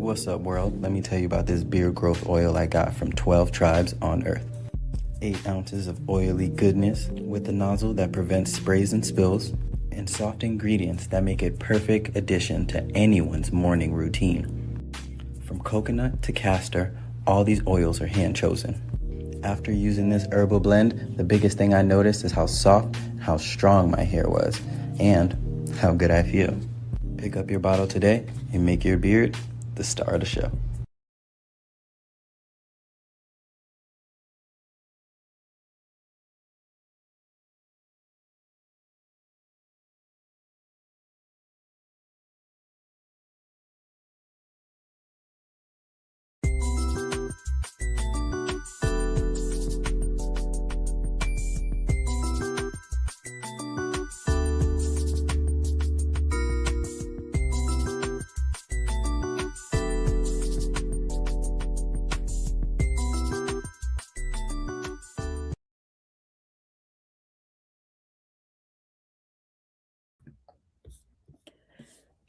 What's up, world? Let me tell you about this beard growth oil I got from 12 tribes on Earth. 8 ounces of oily goodness with a nozzle that prevents sprays and spills, and soft ingredients that make it perfect addition to anyone's morning routine. From coconut to castor, all these oils are hand chosen. After using this herbal blend, the biggest thing I noticed is how soft, how strong my hair was, and how good I feel. Pick up your bottle today and make your beard the star of the show.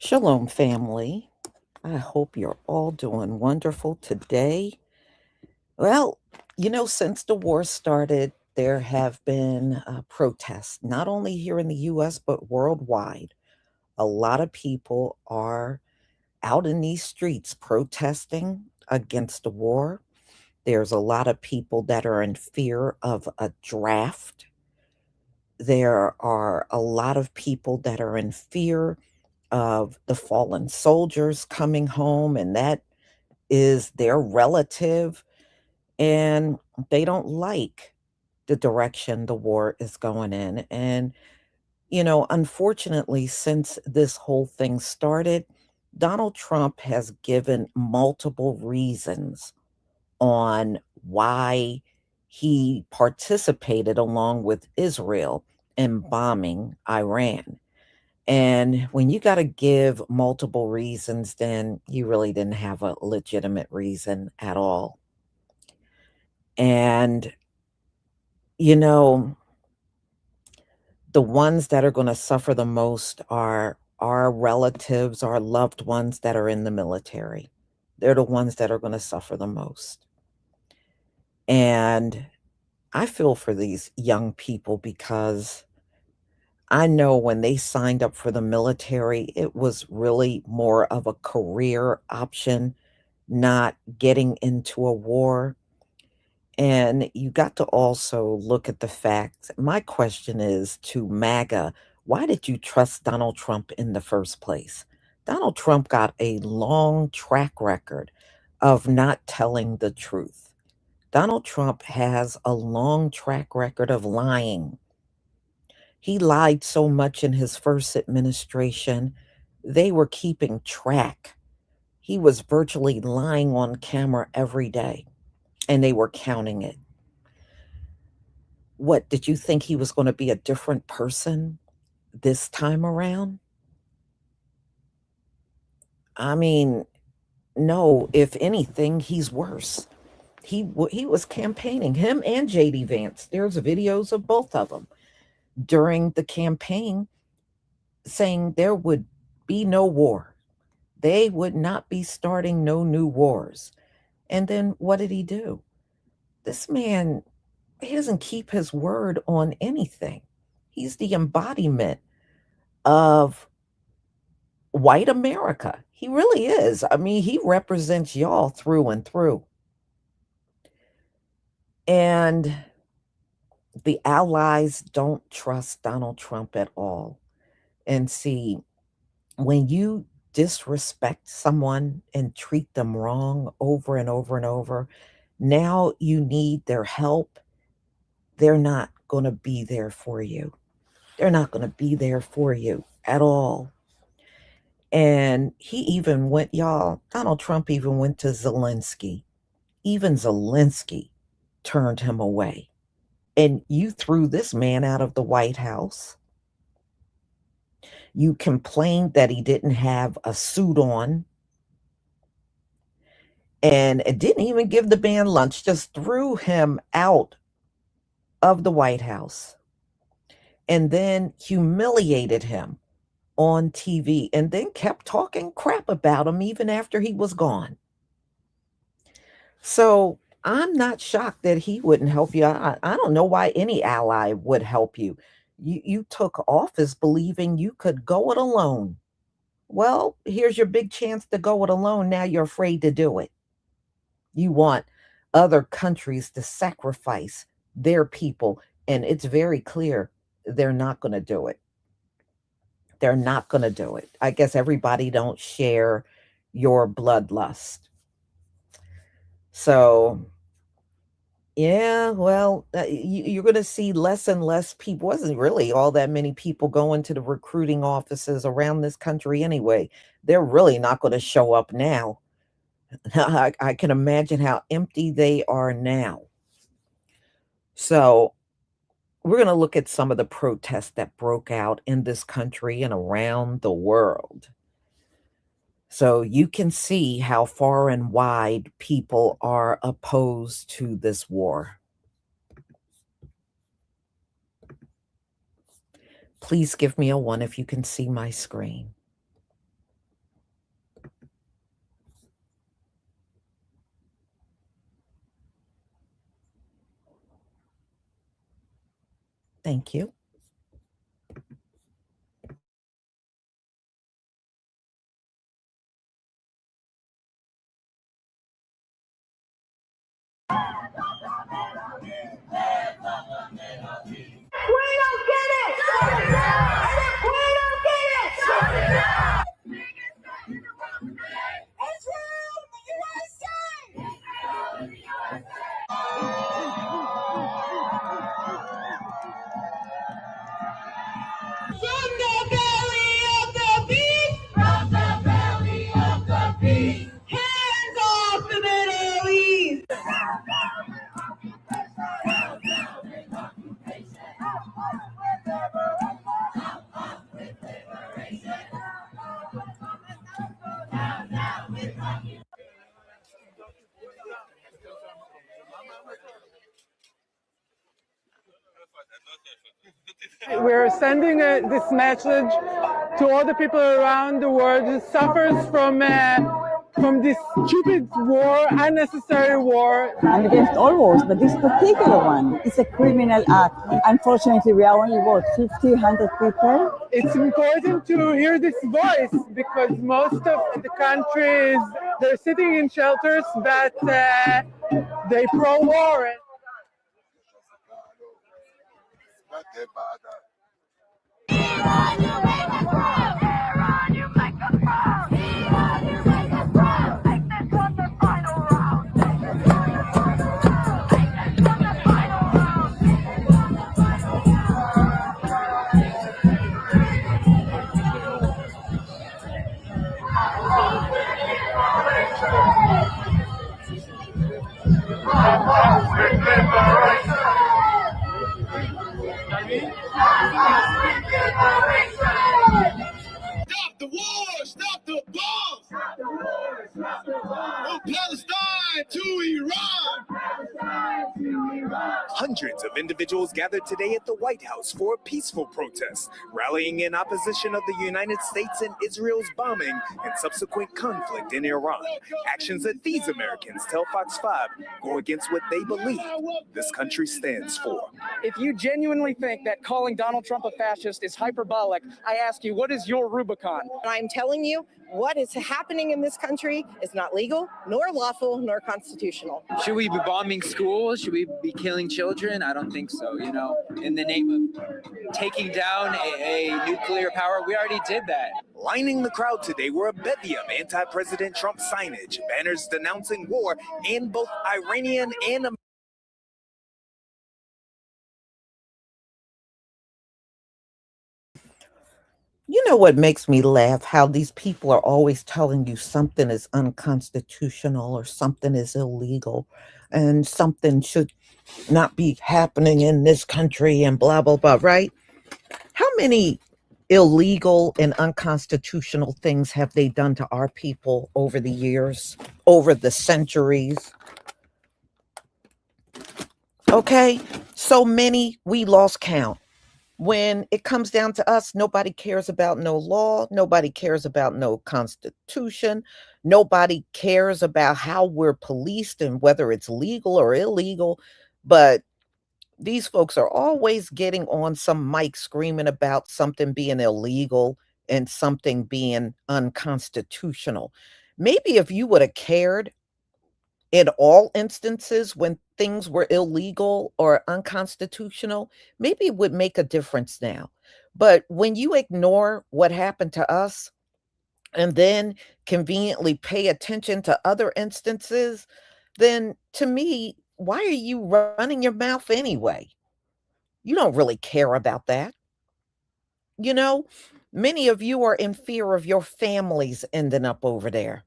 Shalom, family. I hope you're all doing wonderful today. Well, since the war started, there have been protests, not only here in the US, but worldwide. A lot of people are out in these streets protesting against the war. There's a lot of people that are in fear of a draft. There are a lot of people that are in fear of the fallen soldiers coming home, and that is their relative, and they don't like the direction the war is going in. And, unfortunately, since this whole thing started, Donald Trump has given multiple reasons on why he participated along with Israel in bombing Iran. And when you got to give multiple reasons, then you really didn't have a legitimate reason at all. And, you know, the ones that are going to suffer the most are our relatives, our loved ones that are in the military. They're the ones that are going to suffer the most. And I feel for these young people because I know when they signed up for the military, it was really more of a career option, not getting into a war. And you got to also look at the fact. My question is to MAGA, why did you trust Donald Trump in the first place? Donald Trump got a long track record of not telling the truth. Donald Trump has a long track record of lying. He lied so much in his first administration, they were keeping track. He was virtually lying on camera every day, and they were counting it. What, did you think he was going to be a different person this time around? I mean, no, if anything, he's worse. He was campaigning, him and JD Vance. There's videos of both of them during the campaign saying there would be no war. They would not be starting no new wars. And then what did he do? This man, he doesn't keep his word on anything. He's the embodiment of white America. He really is. I mean, he represents y'all through and through. And the allies don't trust Donald Trump at all. And see, when you disrespect someone and treat them wrong over and over and over, now you need their help. They're not going to be there for you. They're not going to be there for you at all. And he even went, y'all, Donald Trump even went to Zelensky. Even Zelensky turned him away. And you threw this man out of the White House. You complained that he didn't have a suit on. And it didn't even give the man lunch, just threw him out of the White House. And then humiliated him on TV and then kept talking crap about him even after he was gone. So I'm not shocked that he wouldn't help you. I don't know why any ally would help you. You took office believing you could go it alone. Well, here's your big chance to go it alone. Now you're afraid to do it. You want other countries to sacrifice their people, and it's very clear they're not going to do it. They're not going to do it. I guess everybody don't share your bloodlust. So, yeah, well, you're going to see less and less people. Wasn't really all that many people going to the recruiting offices around this country anyway. They're really not going to show up now. I can imagine how empty they are now. So, we're going to look at some of the protests that broke out in this country and around the world. So you can see how far and wide people are opposed to this war. Please give me a 1 if you can see my screen. Thank you. We don't get it! And if we don't get it, Israel, the USA! From the belly of the beast! From the belly of the beast! Hands off the Middle East! We're sending this message to all the people around the world who suffers from this stupid war, unnecessary war. I'm against all wars, but this particular one is a criminal act. Unfortunately, we are only, 50, 100 people? It's important to hear this voice because most of the countries, they're sitting in shelters, but they pro-war. Stop the war! Stop the bombs! Stop the war! Stop the bombs! From Palestine to Iran! Hundreds of individuals gathered today at the White House for a peaceful protest, rallying in opposition of the United States and Israel's bombing and subsequent conflict in Iran. Actions that these Americans tell Fox 5 go against what they believe this country stands for. If you genuinely think that calling Donald Trump a fascist is hyperbolic, I ask you, what is your Rubicon? I'm telling you, what is happening in this country is not legal, nor lawful, nor constitutional. Should we be bombing schools? Should we be killing children? I don't think so. You know, in the name of taking down a nuclear power, we already did that. Lining the crowd today were a bevy of anti-President Trump signage, banners denouncing war in both Iranian and American. You know what makes me laugh? How these people are always telling you something is unconstitutional or something is illegal and something should not be happening in this country and blah, blah, blah, right? How many illegal and unconstitutional things have they done to our people over the years, over the centuries? Okay, so many, we lost count. When it comes down to us, nobody cares about no law. Nobody cares about no constitution. Nobody cares about how we're policed and whether it's legal or illegal. But these folks are always getting on some mic screaming about something being illegal and something being unconstitutional. Maybe if you would have cared in all instances when things were illegal or unconstitutional, maybe it would make a difference now. But when you ignore what happened to us and then conveniently pay attention to other instances, then to me, why are you running your mouth anyway? You don't really care about that. You know, many of you are in fear of your families ending up over there.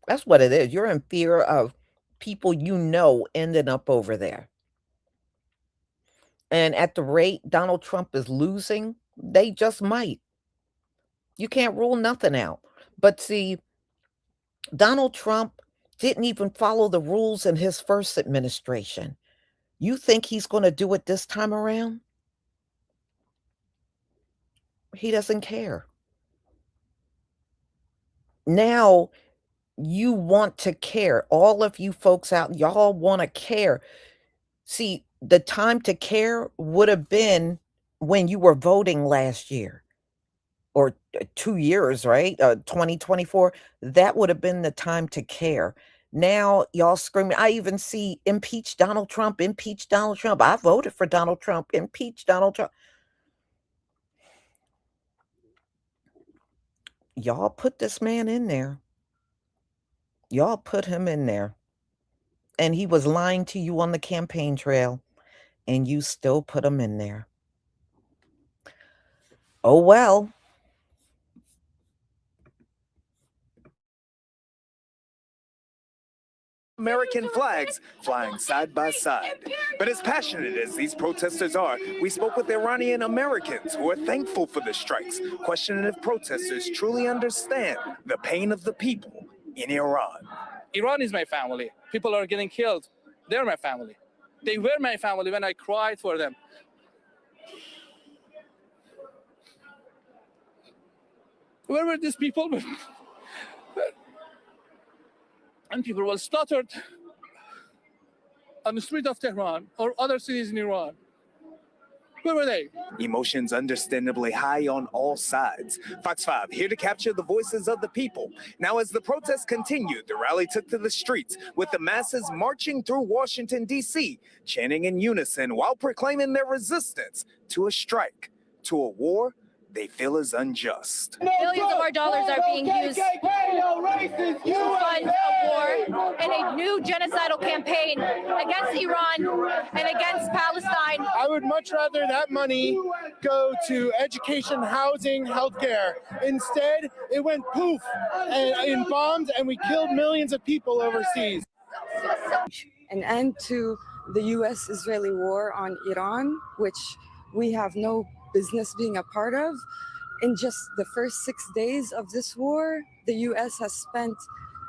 That's what it is. You're in fear of people you know ending up over there. And at the rate Donald Trump is losing, they just might. You can't rule nothing out. But see, Donald Trump didn't even follow the rules in his first administration. You think he's going to do it this time around? He doesn't care. Now you want to care. All of you folks out, y'all want to care. See, the time to care would have been when you were voting last year or 2 years, right? 2024. That would have been the time to care. Now y'all screaming. I even see impeach Donald Trump, impeach Donald Trump. I voted for Donald Trump, impeach Donald Trump. Y'all put this man in there. Y'all put him in there. And he was lying to you on the campaign trail, and you still put him in there. Oh, well. American flags flying side by side. But as passionate as these protesters are, we spoke with Iranian Americans who are thankful for the strikes, questioning if protesters truly understand the pain of the people in Iran. Iran is my family. People are getting killed. They're my family. They were my family when I cried for them. Where were these people? And people were slaughtered on the street of Tehran or other cities in Iran. Where were they? Emotions understandably high on all sides. Fox 5 here to capture the voices of the people. Now, as the protests continued, the rally took to the streets with the masses marching through Washington, D.C., chanting in unison while proclaiming their resistance to a strike, to a war they feel is unjust. Billions of our dollars are being used to fund a war and a new genocidal campaign against Iran and against Palestine. I would much rather that money go to education, housing, healthcare. Instead, it went poof in bombs, and we killed millions of people overseas. An end to the U.S.-Israeli war on Iran, which we have no business being a part of. In just the first 6 days of this war, the U.S. has spent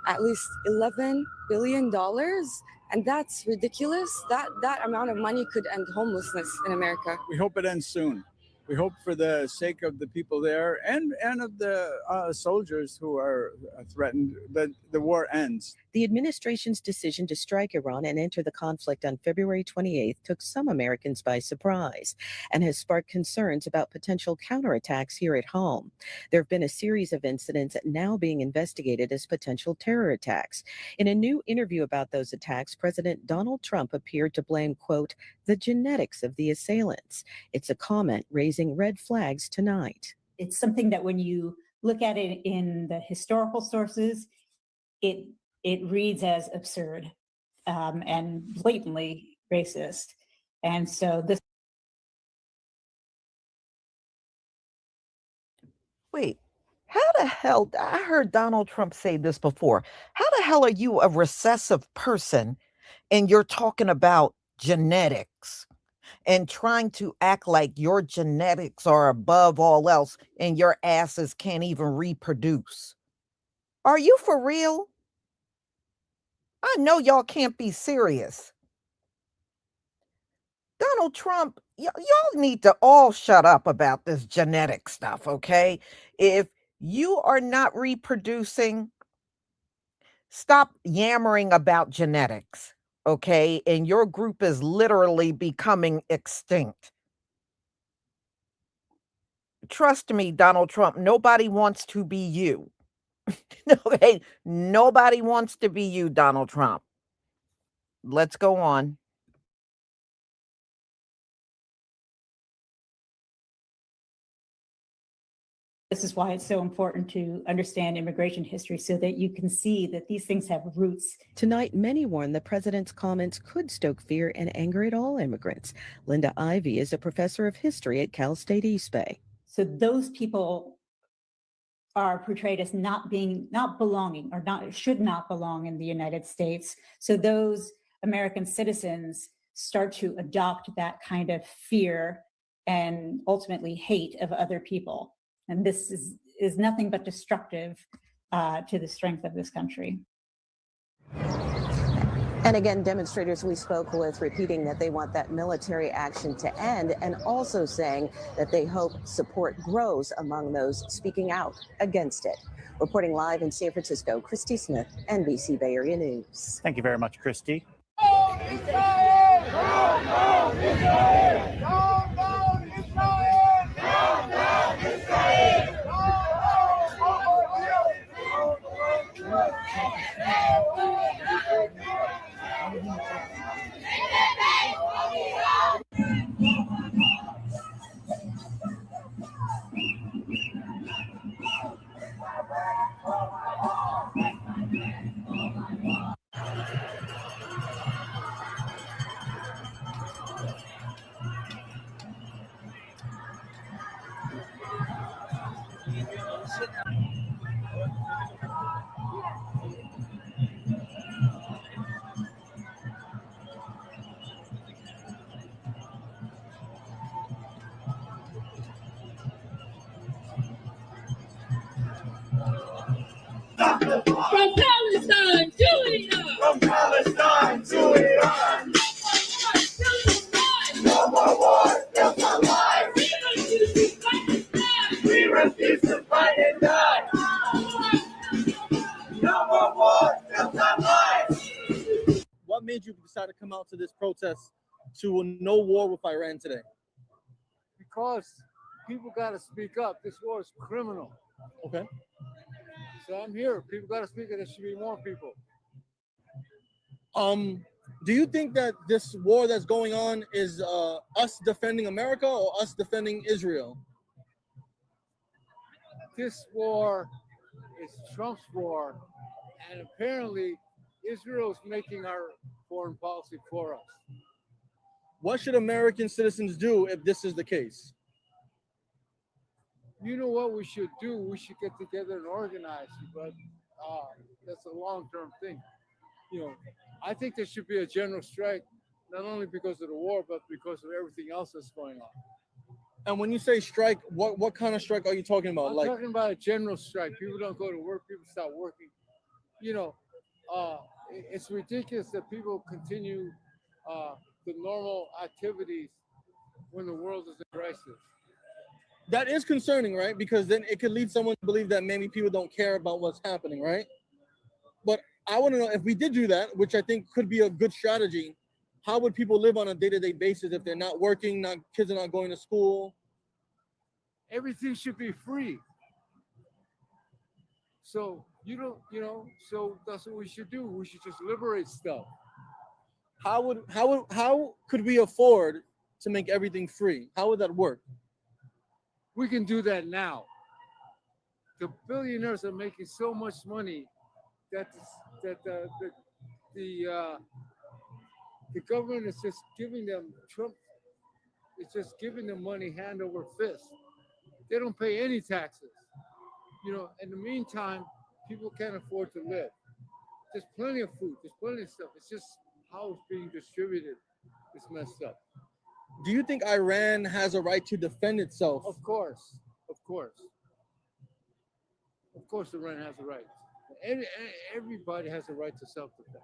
at least $11 billion, and that's ridiculous. That amount of money could end homelessness in America. We hope it ends soon. We hope for the sake of the people there and of the soldiers who are threatened that the war ends. The administration's decision to strike Iran and enter the conflict on February 28th took some Americans by surprise and has sparked concerns about potential counterattacks here at home. There have been a series of incidents now being investigated as potential terror attacks. In a new interview about those attacks, President Donald Trump appeared to blame, quote, the genetics of the assailants. It's a comment raising red flags tonight. It's something that when you look at it in the historical sources, it reads as absurd and blatantly racist. And so this. Wait, how the hell? I heard Donald Trump say this before. How the hell are you a recessive person and you're talking about genetics and trying to act like your genetics are above all else and your asses can't even reproduce? Are you for real? I know y'all can't be serious. Donald Trump, y'all need to all shut up about this genetic stuff, okay? If you are not reproducing, stop yammering about genetics, okay? And your group is literally becoming extinct. Trust me, Donald Trump, nobody wants to be you. Okay? Nobody wants to be you, Donald Trump. Let's go on. This is why it's so important to understand immigration history so that you can see that these things have roots. Tonight, many warn the president's comments could stoke fear and anger at all immigrants. Linda Ivey is a professor of history at Cal State East Bay. So those people are portrayed as not belonging, or should not belong in the United States. So those American citizens start to adopt that kind of fear and ultimately hate of other people. And this is nothing but destructive to the strength of this country. And again, demonstrators we spoke with repeating that they want that military action to end, and also saying that they hope support grows among those speaking out against it. Reporting live in San Francisco, Christy Smith, NBC Bay Area News. Thank you very much, Christy. From Palestine to Iran. From Palestine to Iran. No more war, just our lives. We refuse to fight and die. No more war, just our lives. What made you decide to come out to this protest to no war with Iran today? Because people got to speak up. This war is criminal. Okay. So I'm here. People got to speak, and there should be more people. Do you think that this war that's going on is us defending America or us defending Israel? This war is Trump's war, and apparently Israel is making our foreign policy for us. What should American citizens do if this is the case? You know what we should do? We should get together and organize, but that's a long-term thing. You know, I think there should be a general strike, not only because of the war, but because of everything else that's going on. And when you say strike, what kind of strike are you talking about? I'm talking about a general strike. People don't go to work. People stop working. You know, it's ridiculous that people continue the normal activities when the world is in crisis. That is concerning, right? Because then it could lead someone to believe that maybe people don't care about what's happening, right? But I want to know, if we did do that, which I think could be a good strategy, how would people live on a day-to-day basis if they're not working, kids are not going to school? Everything should be free. So so that's what we should do. We should just liberate stuff. How could we afford to make everything free? How would that work? We can do that now. The billionaires are making so much money that the government is just giving them it's just giving them money hand over fist. They don't pay any taxes. You know, in the meantime, people can't afford to live. There's plenty of food, there's plenty of stuff. It's just how it's being distributed is messed up. Do you think Iran has a right to defend itself? Of course. Of course, Iran has a right. Everybody has a right to self-defense.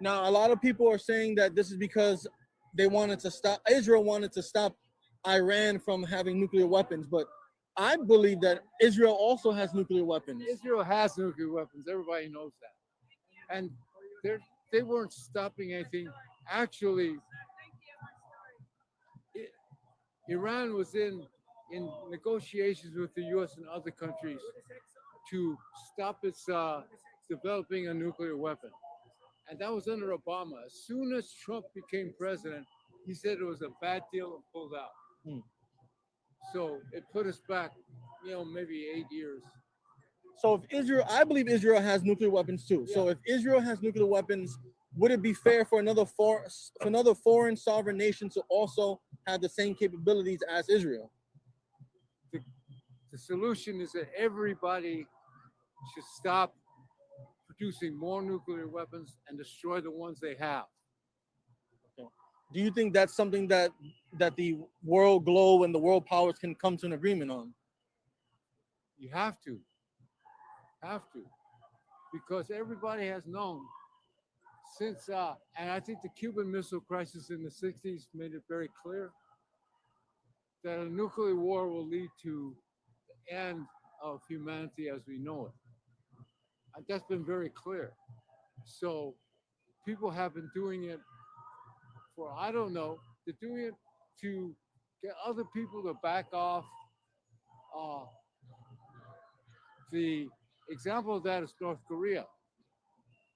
Now, a lot of people are saying that this is because they wanted to stop, Israel wanted to stop Iran from having nuclear weapons, but I believe that Israel also has nuclear weapons. Israel has nuclear weapons. Everybody knows that. And they weren't stopping anything. Actually, Iran was in negotiations with the U.S. and other countries to stop its developing a nuclear weapon. And that was under Obama. As soon as Trump became president, he said it was a bad deal and pulled out. So it put us back, maybe 8 years. So if Israel, I believe Israel has nuclear weapons too. So if Israel has nuclear weapons, would it be fair for another foreign sovereign nation to also have the same capabilities as Israel? The solution is that everybody should stop producing more nuclear weapons and destroy the ones they have. Okay. Do you think that's something that the world globe and the world powers can come to an agreement on? You have to. Because everybody has known since, and I think the Cuban Missile Crisis in the 60s made it very clear that a nuclear war will lead to the end of humanity as we know it. That's been very clear. So people have been doing it for, I don't know, they're doing it to get other people to back off. The example of that is North Korea.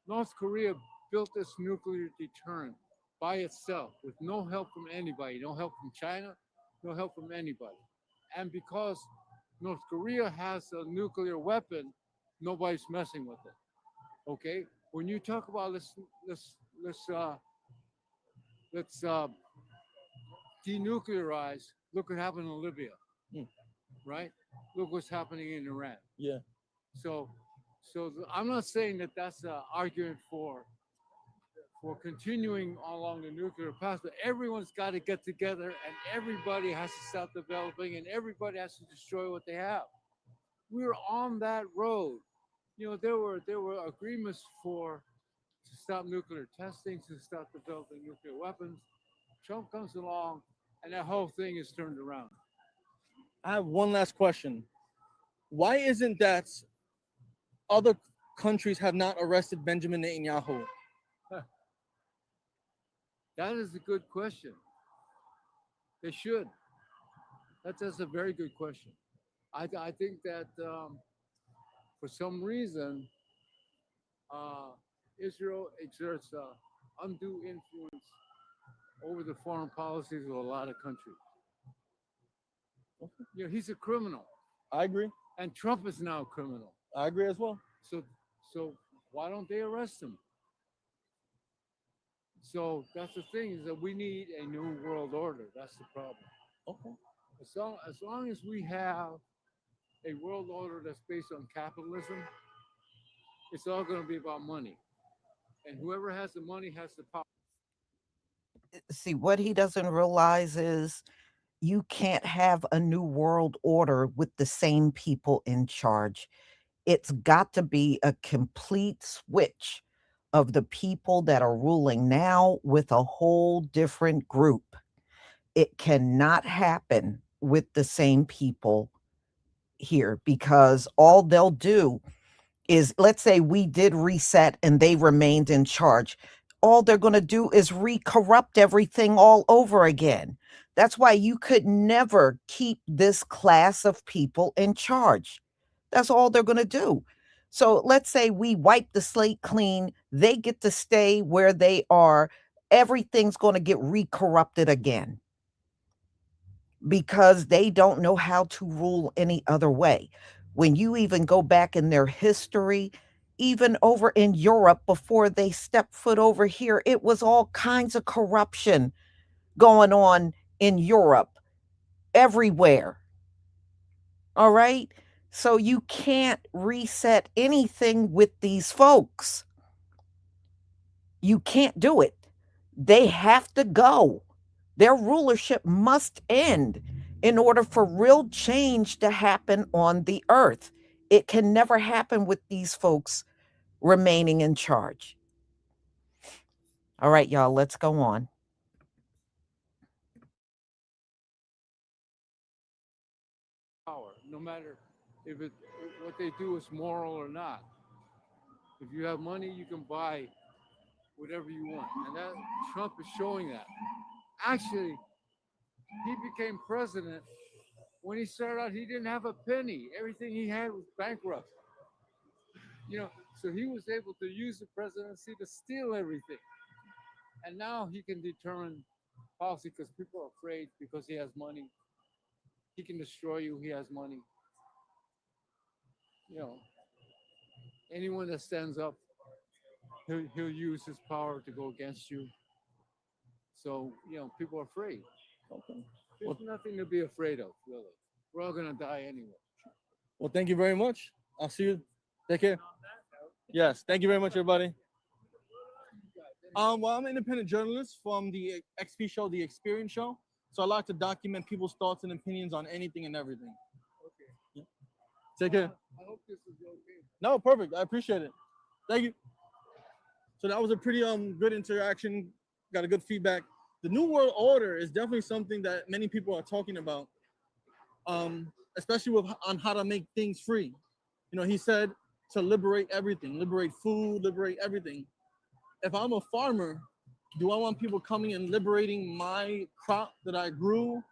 North Korea built this nuclear deterrent by itself with no help from anybody, no help from China, no help from anybody. And because North Korea has a nuclear weapon, nobody's messing with it. Okay? When you talk about let's denuclearize, look what happened in Libya. Right? Look what's happening in Iran. Yeah. So I'm not saying that that's an argument for continuing along the nuclear path, but everyone's got to get together and everybody has to stop developing and everybody has to destroy what they have. We're on that road. There were agreements to stop nuclear testing, to stop developing nuclear weapons. Trump comes along and that whole thing is turned around. I have one last question. Why isn't that other countries have not arrested Benjamin Netanyahu? That is a good question. They should. That's a very good question. I think that for some reason, Israel exerts undue influence over the foreign policies of a lot of countries. He's a criminal. I agree. And Trump is now a criminal. I agree as well. So why don't they arrest him? So that's the thing, is that we need a new world order. That's the problem. Okay. As long as we have a world order that's based on capitalism, it's all going to be about money. And whoever has the money has the power. See, what he doesn't realize is you can't have a new world order with the same people in charge. It's got to be a complete switch of the people that are ruling now with a whole different group. It cannot happen with the same people here, because all they'll do is, let's say we did reset and they remained in charge. All they're going to do is re-corrupt everything all over again. That's why you could never keep this class of people in charge. That's all they're going to do. So let's say we wipe the slate clean. They get to stay where they are. Everything's going to get re-corrupted again, because they don't know how to rule any other way. When you even go back in their history, even over in Europe before they stepped foot over here, it was all kinds of corruption going on in Europe, everywhere. All right? So you can't reset anything with these folks. You can't do it. They have to go. Their rulership must end in order for real change to happen on the earth. It can never happen with these folks remaining in charge. All right, y'all, let's go on. power, no matter if what they do is moral or not. If you have money, you can buy whatever you want, and that Trump is showing that. Actually, he became president. When he started out, he didn't have a penny. Everything he had was bankrupt. So he was able to use the presidency to steal everything. And now he can determine policy because people are afraid because he has money. He can destroy you, he has money. Anyone that stands up, he'll use his power to go against you. So, people are afraid. Okay. There's nothing to be afraid of, really. We're all going to die anyway. Well, thank you very much. I'll see you. Take care. Yes, thank you very much, everybody. Well, I'm an independent journalist from the XP show, The Experience Show. So I like to document people's thoughts and opinions on anything and everything. Okay. Yeah. Take care. I hope this is okay. No, perfect. I appreciate it. Thank you. So that was a pretty good interaction. Got a good feedback. The New World Order is definitely something that many people are talking about, especially on how to make things free. He said to liberate everything, liberate food, liberate everything. If I'm a farmer, do I want people coming and liberating my crop that I grew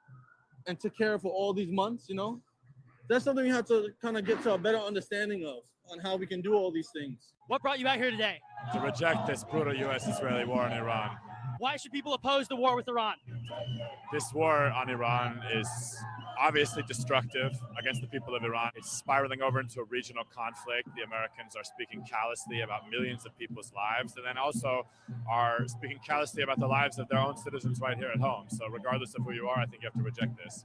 and took care of for all these months? That's something we have to kind of get to a better understanding of on how we can do all these things. What brought you out here today? To reject this brutal U.S.-Israeli war in Iran. Why should people oppose the war with Iran? This war on Iran is obviously destructive against the people of Iran. It's spiraling over into a regional conflict. The Americans are speaking callously about millions of people's lives, and then also are speaking callously about the lives of their own citizens right here at home. So regardless of who you are, I think you have to reject this.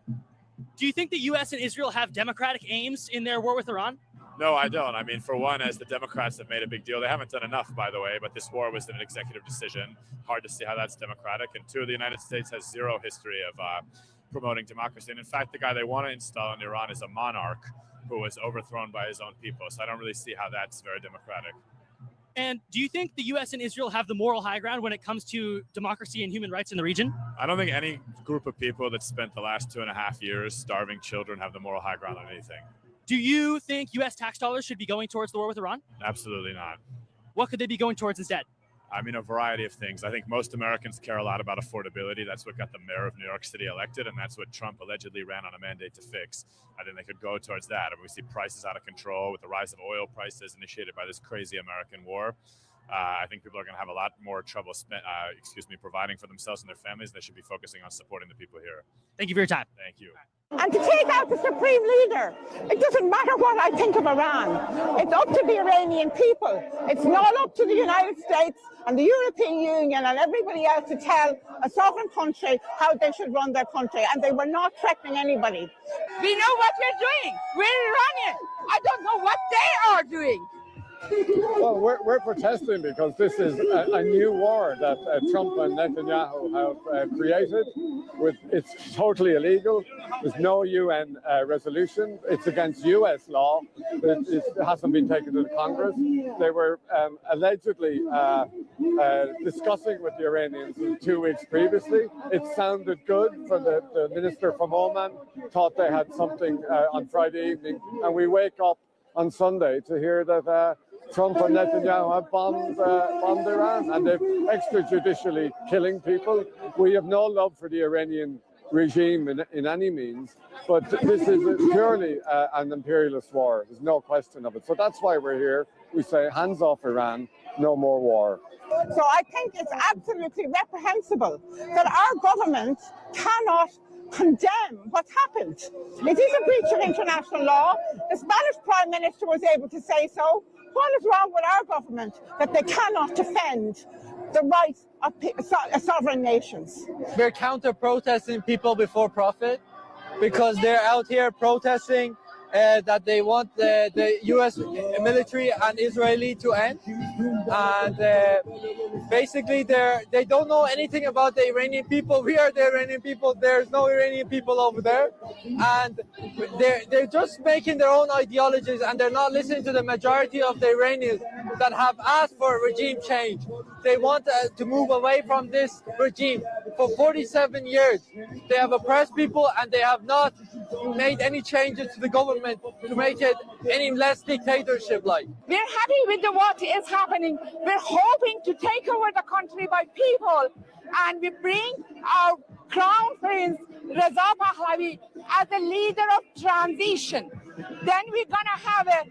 Do you think the U.S. and Israel have democratic aims in their war with Iran? No, I don't. I mean, for one, as the Democrats have made a big deal, they haven't done enough, by the way, but this war was an executive decision. Hard to see how that's democratic. And two, the United States has zero history of promoting democracy. And in fact, the guy they want to install in Iran is a monarch who was overthrown by his own people. So I don't really see how that's very democratic. And do you think the U.S. and Israel have the moral high ground when it comes to democracy and human rights in the region? I don't think any group of people that spent the last 2.5 years starving children have the moral high ground on anything. Do you think U.S. tax dollars should be going towards the war with Iran? Absolutely not. What could they be going towards instead? I mean, a variety of things. I think most Americans care a lot about affordability. That's what got the mayor of New York City elected, and that's what Trump allegedly ran on a mandate to fix. I think they could go towards that. We see prices out of control with the rise of oil prices initiated by this crazy American war. I think people are going to have a lot more trouble providing for themselves and their families. They should be focusing on supporting the people here. Thank you for your time. Thank you. And to take out the supreme leader, it doesn't matter what I think of Iran. It's up to the Iranian people. It's not up to the United States and the European Union and everybody else to tell a sovereign country how they should run their country. And they were not threatening anybody. We know what we're doing. We're Iranian. I don't know what they are doing. Well, we're protesting because this is a new war that Trump and Netanyahu have created. It's totally illegal. There's no UN resolution. It's against US law. It hasn't been taken to the Congress. They were allegedly discussing with the Iranians 2 weeks previously. It sounded good for the minister from Oman, thought they had something on Friday evening, and we wake up on Sunday to hear that Trump and Netanyahu have bombed Iran, and they're extrajudicially killing people. We have no love for the Iranian regime in any means, but this is purely an imperialist war. There's no question of it. So that's why we're here. We say, hands off Iran, no more war. So I think it's absolutely reprehensible that our government cannot condemn what's happened. It is a breach of international law. The Spanish Prime Minister was able to say so. What is wrong with our government that they cannot defend the rights of sovereign nations? We're counter-protesting people before profit because they're out here protesting that they want the U.S. military and Israeli to end, and basically they don't know anything about the Iranian people. We are the Iranian people. There's no Iranian people over there, and they're just making their own ideologies, and they're not listening to the majority of the Iranians that have asked for regime change. They want to move away from this regime. For 47 years, they have oppressed people, and they have not made any changes to the government to make it any less dictatorship-like. We're happy with what is happening. We're hoping to take over the country by people, and we bring our Crown Prince Reza Pahlavi as the leader of transition. Then we're gonna have a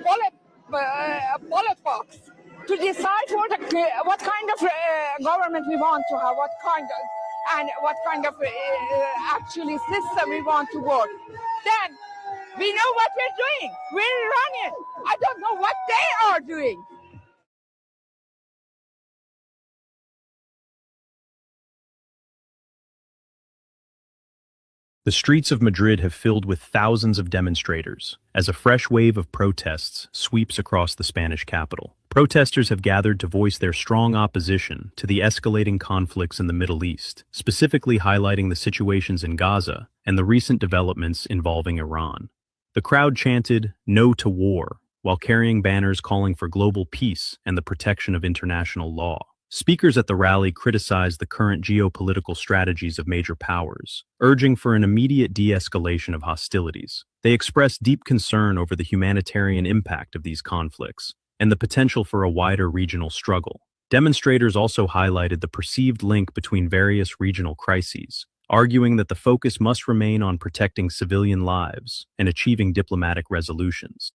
ballot box to decide what kind of government we want to have, what kind of actually system we want to work. Then we know what we're doing. We're running. I don't know what they are doing. The streets of Madrid have filled with thousands of demonstrators as a fresh wave of protests sweeps across the Spanish capital. Protesters have gathered to voice their strong opposition to the escalating conflicts in the Middle East, specifically highlighting the situations in Gaza and the recent developments involving Iran. The crowd chanted, "No to war," while carrying banners calling for global peace and the protection of international law. Speakers at the rally criticized the current geopolitical strategies of major powers, urging for an immediate de-escalation of hostilities. They expressed deep concern over the humanitarian impact of these conflicts and the potential for a wider regional struggle. Demonstrators also highlighted the perceived link between various regional crises, arguing that the focus must remain on protecting civilian lives and achieving diplomatic resolutions.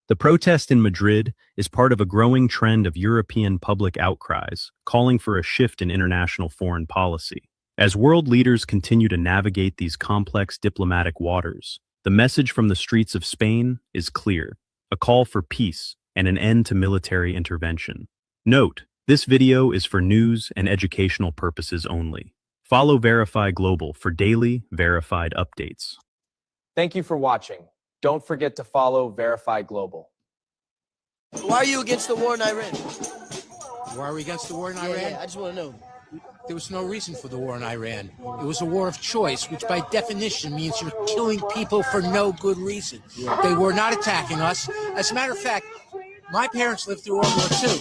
The protest in Madrid is part of a growing trend of European public outcries, calling for a shift in international foreign policy. As world leaders continue to navigate these complex diplomatic waters, the message from the streets of Spain is clear: a call for peace and an end to military intervention. Note, this video is for news and educational purposes only. Follow Verify Global for daily, verified updates. Thank you for watching. Don't forget to follow Verify Global. Why are you against the war in Iran? Why are we against the war in Iran? Yeah, I just want to know. There was no reason for the war in Iran. It was a war of choice, which by definition means you're killing people for no good reason. They were not attacking us. As a matter of fact, my parents lived through World War II.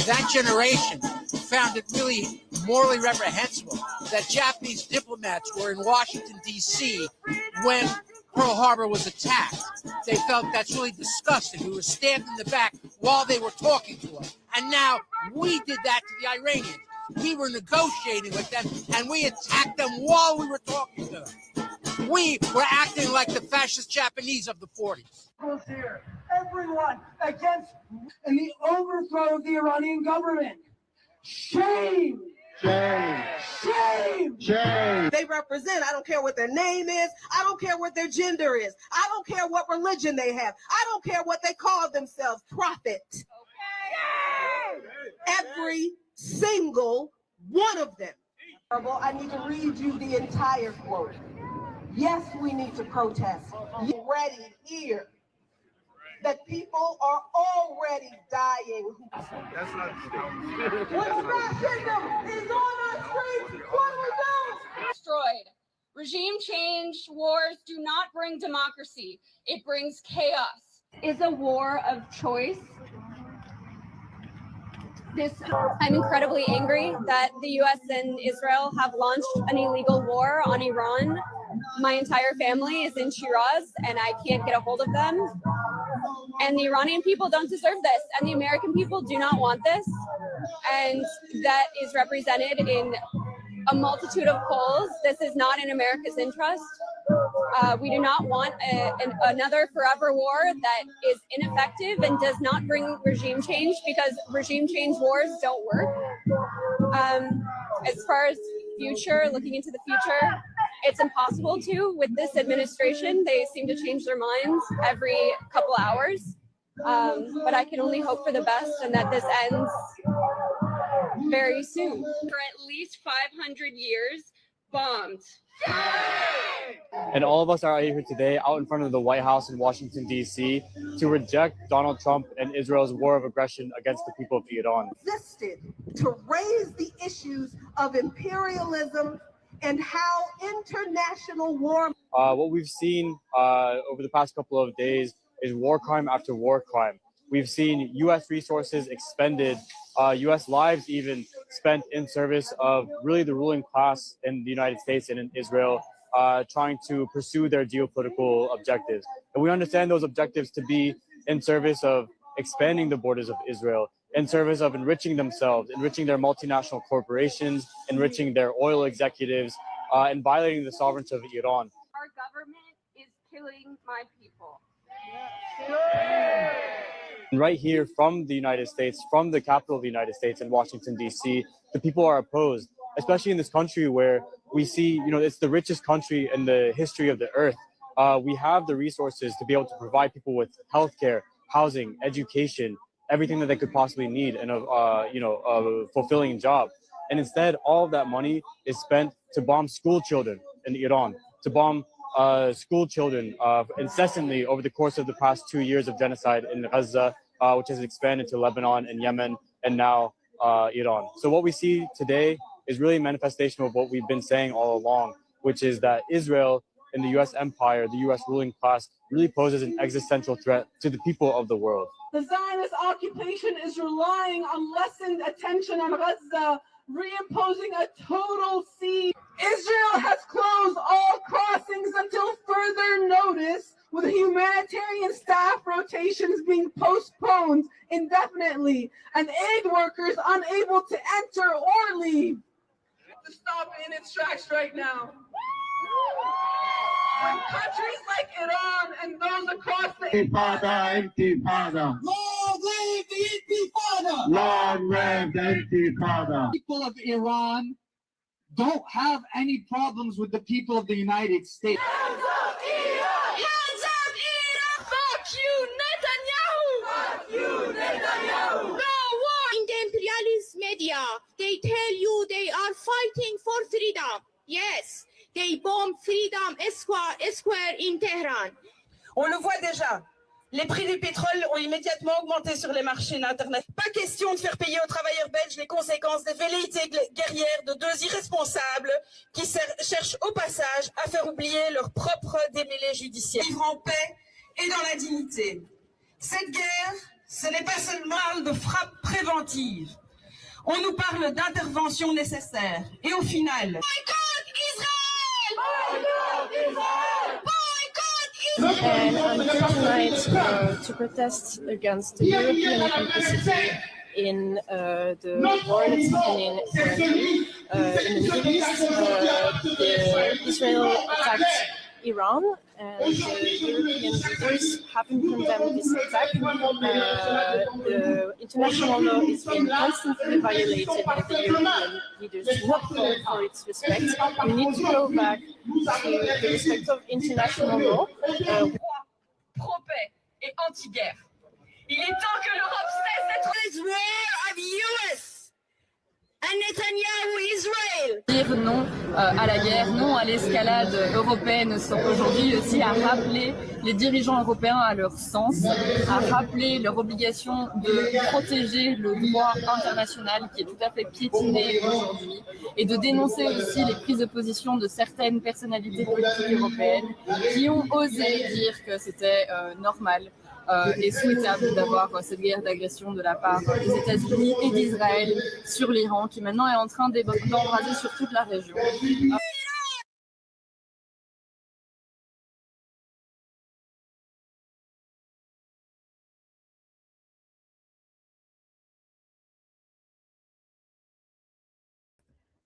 That generation found it really morally reprehensible that Japanese diplomats were in Washington, D.C. when Pearl Harbor was attacked. They felt that's really disgusting. We were standing in the back while they were talking to us. And now we did that to the Iranians. We were negotiating with them, and we attacked them while we were talking to them. We were acting like the fascist Japanese of the 40s. Here, everyone against and the overthrow of the Iranian government. Shame! Shame! Shame! Shame! They represent, I don't care what their name is, I don't care what their gender is, I don't care what religion they have, I don't care what they call themselves, prophet. Okay. Every single one of them. I need to read you the entire quote. Yes, we need to protest. You're ready here. That people are already dying. That's not What's fascism is on our streets. What do we do? Destroyed. Regime change wars do not bring democracy. It brings chaos. Is a war of choice. I'm incredibly angry that the US and Israel have launched an illegal war on Iran. My entire family is in Shiraz and I can't get a hold of them. And the Iranian people don't deserve this, and the American people do not want this. And that is represented in a multitude of polls. This is not in America's interest. We do not want another forever war that is ineffective and does not bring regime change, because regime change wars don't work. As far as future, looking into the future, it's impossible to. With this administration, they seem to change their minds every couple hours. But I can only hope for the best and that this ends very soon. For at least 500 years, bombed. And all of us are here today out in front of the White House in Washington, D.C. to reject Donald Trump and Israel's war of aggression against the people of Iran. Existed to raise the issues of imperialism and how international war. What we've seen over the past couple of days is war crime after war crime. We've seen U.S. resources expended, U.S. lives even spent in service of really the ruling class in the United States and in Israel. trying to pursue their geopolitical objectives. And we understand those objectives to be in service of expanding the borders of Israel, in service of enriching themselves, enriching their multinational corporations, enriching their oil executives, and violating the sovereignty of Iran. Our government is killing my people. And right here from the United States, from the capital of the United States in Washington, D.C., the people are opposed, especially in this country where we see, it's the richest country in the history of the earth. We have the resources to be able to provide people with healthcare, housing, education, everything that they could possibly need in a fulfilling job. And instead, all of that money is spent to bomb school children in Iran, to bomb school children incessantly over the course of the past 2 years of genocide in Gaza, which has expanded to Lebanon and Yemen and now Iran. So what we see today is really a manifestation of what we've been saying all along, which is that Israel and the U.S. empire, the U.S. ruling class, really poses an existential threat to the people of the world. The Zionist occupation is relying on lessened attention on Gaza, reimposing a total siege. Israel has closed all crossings until further notice, with humanitarian staff rotations being postponed indefinitely and aid workers unable to enter or leave. To stop in its tracks right now. When countries like Iran and those across the Intifada. Long live the Intifada! Long live the Intifada. People of Iran don't have any problems with the people of the United States. Hands up, Iran! Hands up, Iran! Fuck you, Netanyahu! Fuck you, Netanyahu! No war! In the imperialist media, they tell you they are fighting for freedom. Yes, they bomb Freedom Square in Tehran. On le voit déjà. Les prix du pétrole ont immédiatement augmenté sur les marchés internationaux. Pas question de faire payer aux travailleurs belges les conséquences des velléités guerrières de deux irresponsables qui cherchent au passage à faire oublier leur propre démêlés judiciaire. Vivre en paix et dans la dignité. Cette guerre, ce n'est pas seulement de frappe préventive. On nous parle d'intervention nécessaire. Et au final... Boycott Israel! Boycott Israel! And I'm here tonight to protest against the European complicity in the war that's happening currently in the Middle East. Israel attacked Iran, and the European leaders haven't condemned this attack. The international law is being constantly violated, and the European leaders do not call for its respect. We need to go back to the respect of international law. Pro-paix et anti-guerre. Il est temps que l'Europe cesse d'être... This war of US and Netanyahu Israel. Dire non à la guerre, non à l'escalade européenne aujourd'hui aussi à rappeler les dirigeants européens à leur sens, à rappeler leur obligation de protéger le droit international qui est tout à fait piétiné aujourd'hui et de dénoncer aussi les prises de position de certaines personnalités politiques européennes qui ont osé dire que c'était normal et souhaitable d'avoir cette guerre d'agression de la part des États-Unis et d'Israël sur l'Iran qui maintenant est en train d'embraser sur toute la région.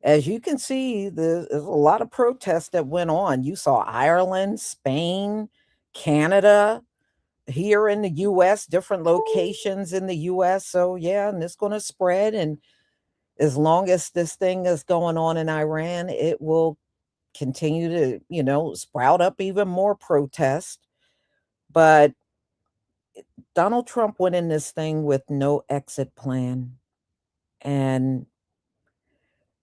As you can see, there's a lot of protests that went on. You saw Ireland, Spain, Canada, here in the U.S., different locations in the U.S. So, yeah, and it's going to spread. And as long as this thing is going on in Iran, it will continue to, sprout up even more protests. But Donald Trump went in this thing with no exit plan. And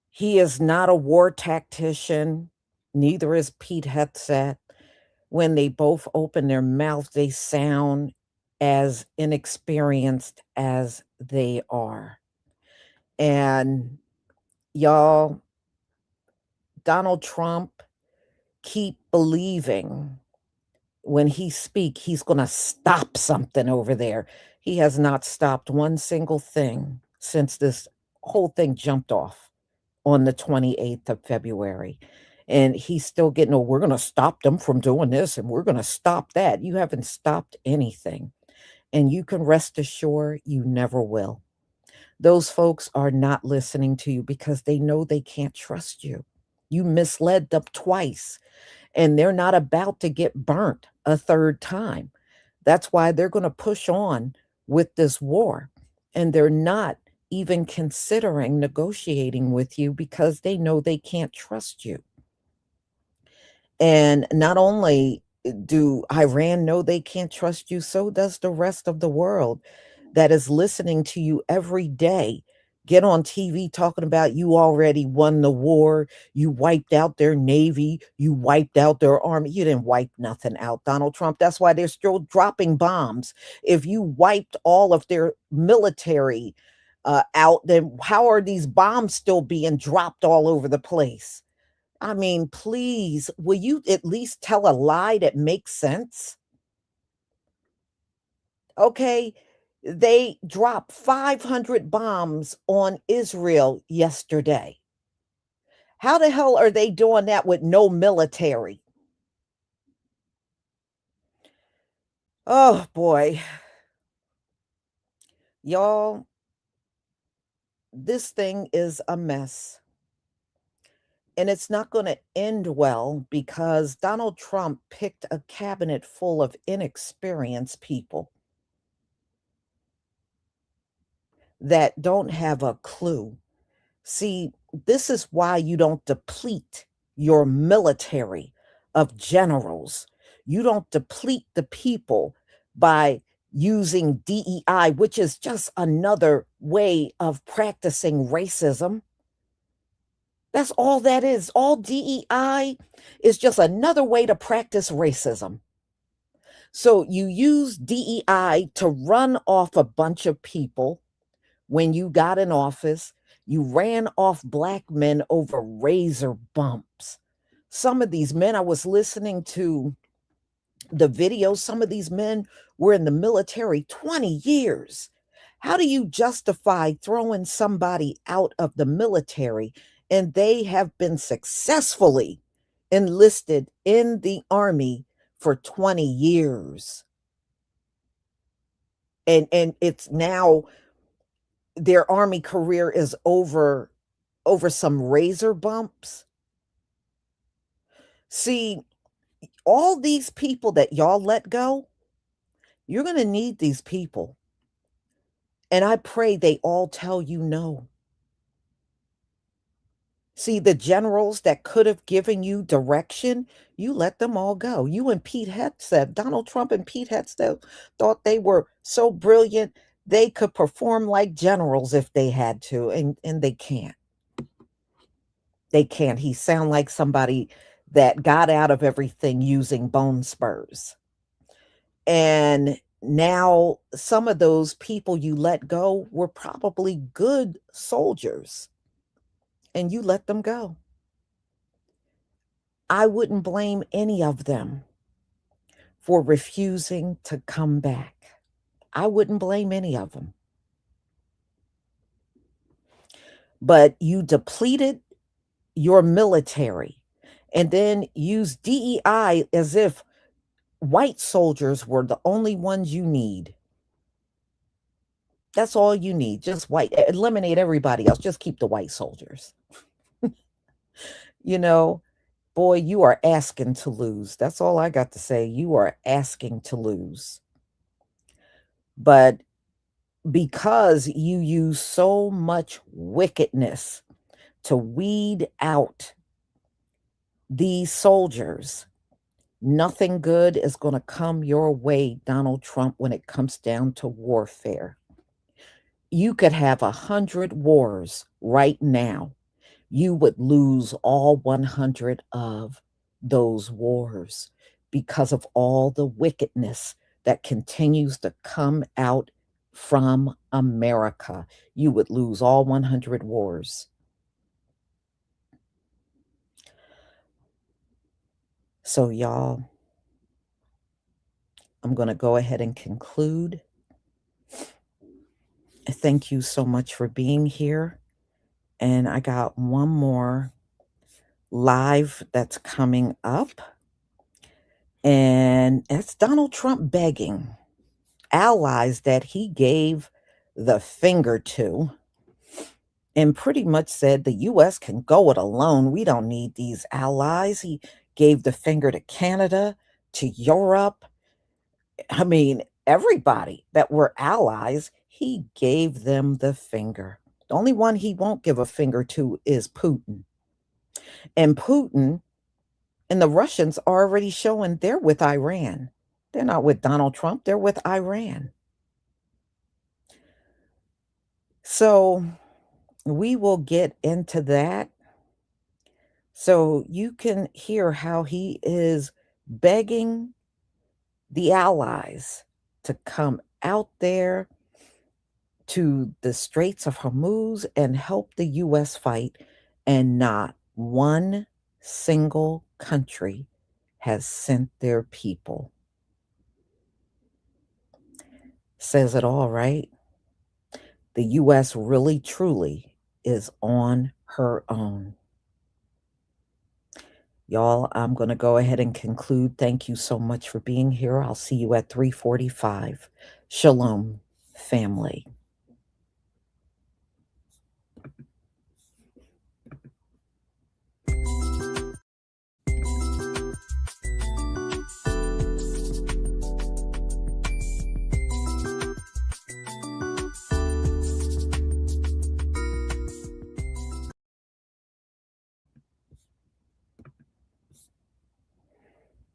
he is not a war tactician. Neither is Pete Hegseth. When they both open their mouths, they sound as inexperienced as they are. And y'all, Donald Trump, keep believing when he speaks, he's going to stop something over there. He has not stopped one single thing since this whole thing jumped off on the 28th of February. And he's still getting, oh, we're going to stop them from doing this and we're going to stop that. You haven't stopped anything. And you can rest assured you never will. Those folks are not listening to you because they know they can't trust you. You misled them twice, and they're not about to get burnt a third time. That's why they're going to push on with this war. And they're not even considering negotiating with you because they know they can't trust you. And not only do Iran know they can't trust you, so does the rest of the world that is listening to you every day. Get on TV talking about you already won the war. You wiped out their navy. You wiped out their army. You didn't wipe nothing out, Donald Trump. That's why they're still dropping bombs. If you wiped all of their military out, then how are these bombs still being dropped all over the place? I mean, please, will you at least tell a lie that makes sense? Okay, they dropped 500 bombs on Israel yesterday. How the hell are they doing that with no military? Oh boy. Y'all, this thing is a mess. And it's not going to end well because Donald Trump picked a cabinet full of inexperienced people that don't have a clue. See, this is why you don't deplete your military of generals. You don't deplete the people by using DEI, which is just another way of practicing racism. That's all that is. All DEI is just another way to practice racism. So you use DEI to run off a bunch of people. When you got in office, you ran off black men over razor bumps. Some of these men, I was listening to the videos, some of these men were in the military 20 years. How do you justify throwing somebody out of the military and they have been successfully enlisted in the army for 20 years? And it's now their army career is over some razor bumps. See, all these people that y'all let go, you're going to need these people. And I pray they all tell you no. See, the generals that could have given you direction, you let them all go. You and Pete Hegseth, Donald Trump and Pete Hegseth thought they were so brilliant, they could perform like generals if they had to, and they can't. They can't. He sound like somebody that got out of everything using bone spurs. And now some of those people you let go were probably good soldiers, and you let them go. I wouldn't blame any of them for refusing to come back. I wouldn't blame any of them. But you depleted your military and then use DEI as if white soldiers were the only ones you need. That's all you need, just white. Eliminate everybody else, just keep the white soldiers. You know, boy, you are asking to lose. That's all I got to say. You are asking to lose. But because you use so much wickedness to weed out these soldiers, nothing good is going to come your way, Donald Trump, when it comes down to warfare. You could have 100 wars right now. You would lose all 100 of those wars because of all the wickedness that continues to come out from America. You would lose all 100 wars. So, y'all, I'm going to go ahead and conclude. Thank you so much for being here. And I got one more live that's coming up. And it's Donald Trump begging allies that he gave the finger to and pretty much said the U.S. can go it alone. We don't need these allies. He gave the finger to Canada, to Europe. I mean, everybody that were allies, he gave them the finger. The only one he won't give a finger to is Putin. And Putin and the Russians are already showing they're with Iran. They're not with Donald Trump, they're with Iran. So we will get into that. So you can hear how he is begging the allies to come out there to the Straits of Hormuz and help the U.S. fight, and not one single country has sent their people. Says it all, right? The U.S. really, truly is on her own. Y'all, I'm going to go ahead and conclude. Thank you so much for being here. I'll see you at 3:45. Shalom, family.